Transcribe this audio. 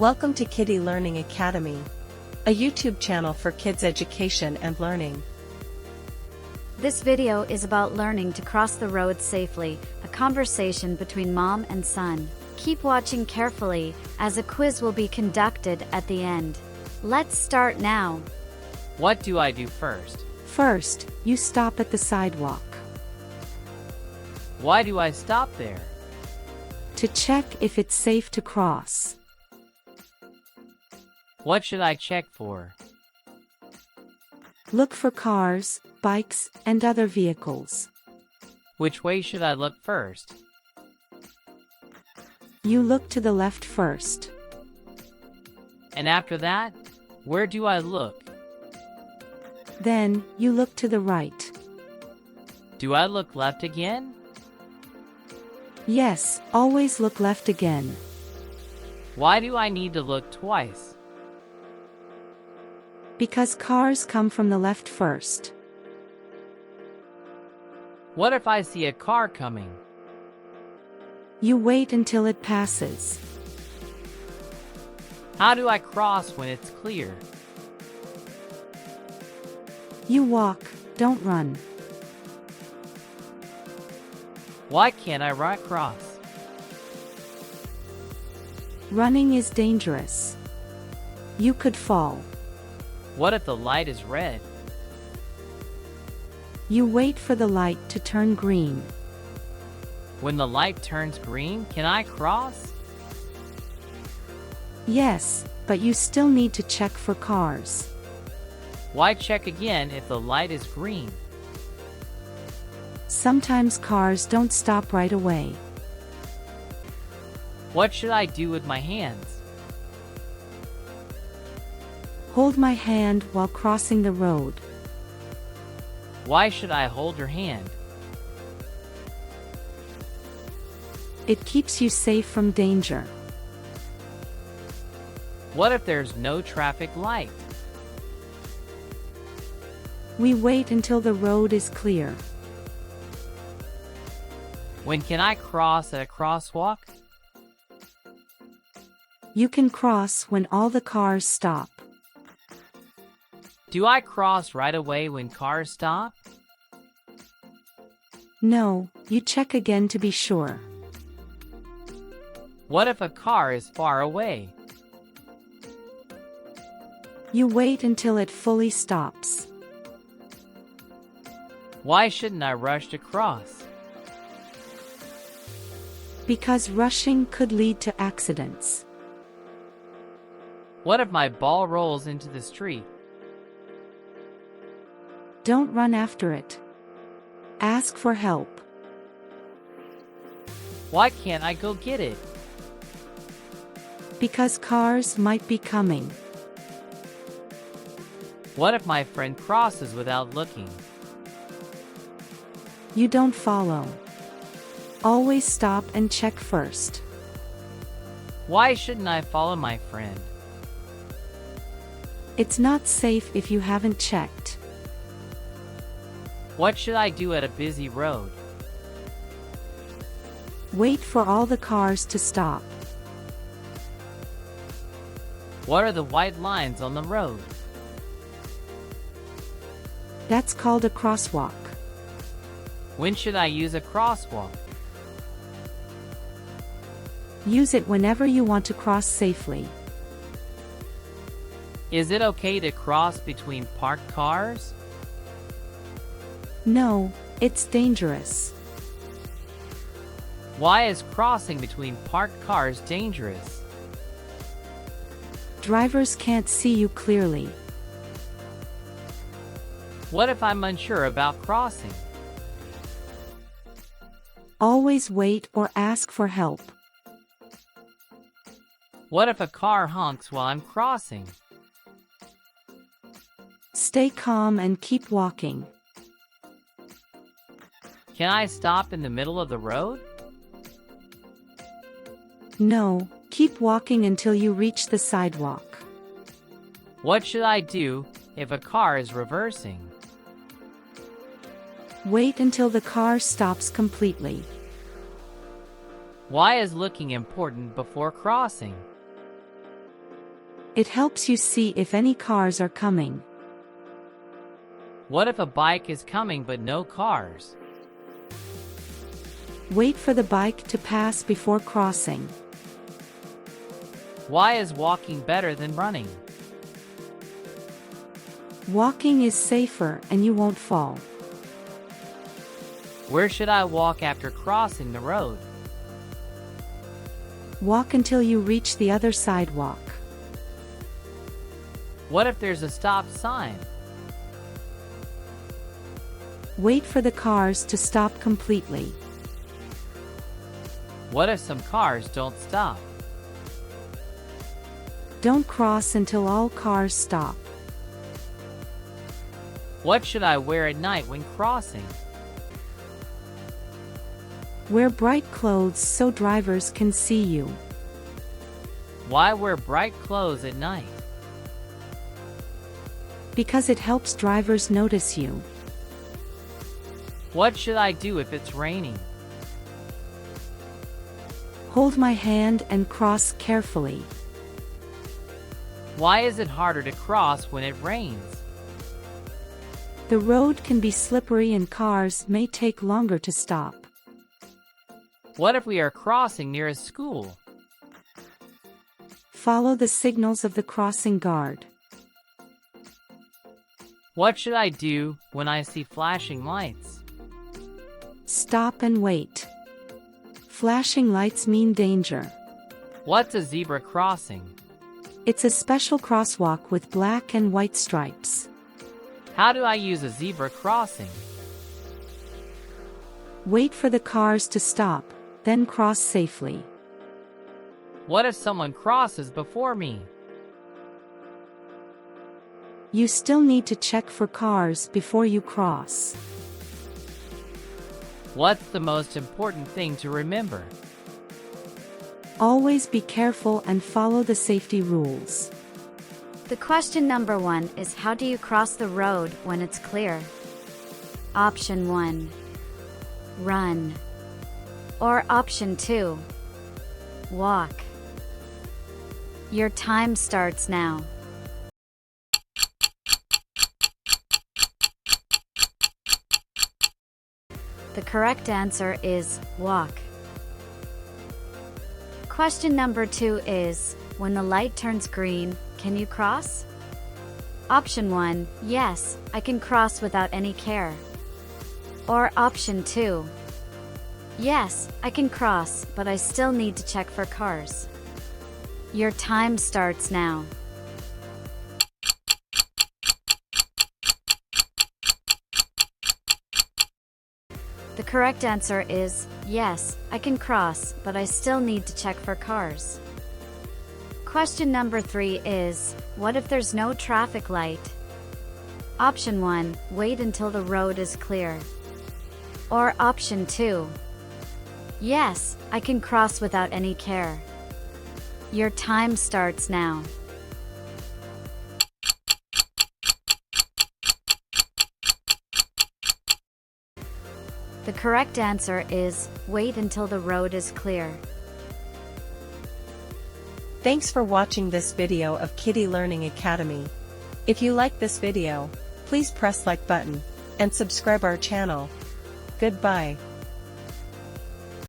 Welcome to Kiddie Learning Academy, a YouTube channel for kids' education and learning. This video is about learning to cross the road safely, a conversation between mom and son. Keep watching carefully, as a quiz will be conducted at the end. Let's start now. What do I do first? First, you stop at the sidewalk. Why do I stop there? To check if it's safe to cross. What should I check for? Look for cars, bikes, and other vehicles. Which way should I look first? You look to the left first. And after that, where do I look? Then, you look to the right. Do I look left again? Yes, always look left again. Why do I need to look twice? Because cars come from the left first. What if I see a car coming? You wait until it passes. How do I cross when it's clear? You walk, don't run. Why can't I run across? Running is dangerous. You could fall. What if the light is red? You wait for the light to turn green. When the light turns green, can I cross? Yes, but you still need to check for cars. Why check again if the light is green? Sometimes cars don't stop right away. What should I do with my hands? Hold my hand while crossing the road. Why should I hold your hand? It keeps you safe from danger. What if there's no traffic light? We wait until the road is clear. When can I cross at a crosswalk? You can cross when all the cars stop. Do I cross right away when cars stop? No, you check again to be sure. What if a car is far away? You wait until it fully stops. Why shouldn't I rush to cross? Because rushing could lead to accidents. What if my ball rolls into the street? Don't run after it. Ask for help. Why can't I go get it? Because cars might be coming. What if my friend crosses without looking? You don't follow. Always stop and check first. Why shouldn't I follow my friend? It's not safe if you haven't checked. What should I do at a busy road? Wait for all the cars to stop. What are the white lines on the road? That's called a crosswalk. When should I use a crosswalk? Use it whenever you want to cross safely. Is it okay to cross between parked cars? No, it's dangerous. Why is crossing between parked cars dangerous? Drivers can't see you clearly. What if I'm unsure about crossing? Always wait or ask for help. What if a car honks while I'm crossing? Stay calm and keep walking. Can I stop in the middle of the road? No, keep walking until you reach the sidewalk. What should I do if a car is reversing? Wait until the car stops completely. Why is looking important before crossing? It helps you see if any cars are coming. What if a bike is coming but no cars? Wait for the bike to pass before crossing. Why is walking better than running? Walking is safer and you won't fall. Where should I walk after crossing the road? Walk until you reach the other sidewalk. What if there's a stop sign? Wait for the cars to stop completely. What if some cars don't stop? Don't cross until all cars stop. What should I wear at night when crossing? Wear bright clothes so drivers can see you. Why wear bright clothes at night? Because it helps drivers notice you. What should I do if it's raining? Hold my hand and cross carefully. Why is it harder to cross when it rains? The road can be slippery and cars may take longer to stop. What if we are crossing near a school? Follow the signals of the crossing guard. What should I do when I see flashing lights? Stop and wait. Flashing lights mean danger. What's a zebra crossing? It's a special crosswalk with black and white stripes. How do I use a zebra crossing? Wait for the cars to stop, then cross safely. What if someone crosses before me? You still need to check for cars before you cross. What's the most important thing to remember? Always be careful and follow the safety rules. The question number 1 is, how do you cross the road when it's clear? Option 1. Run. Or option 2. Walk. Your time starts now. The correct answer is walk. Question number 2 is, when the light turns green, can you cross? Option 1, yes, I can cross without any care. Or option 2, yes, I can cross, but I still need to check for cars. Your time starts now. The correct answer is, yes, I can cross, but I still need to check for cars. Question number 3 is, what if there's no traffic light? Option 1, wait until the road is clear. Or option 2, yes, I can cross without any care. Your time starts now. The correct answer is, wait until the road is clear. Thanks for watching this video of Kitty Learning Academy. If you like this video, please press like button and subscribe our channel. Goodbye.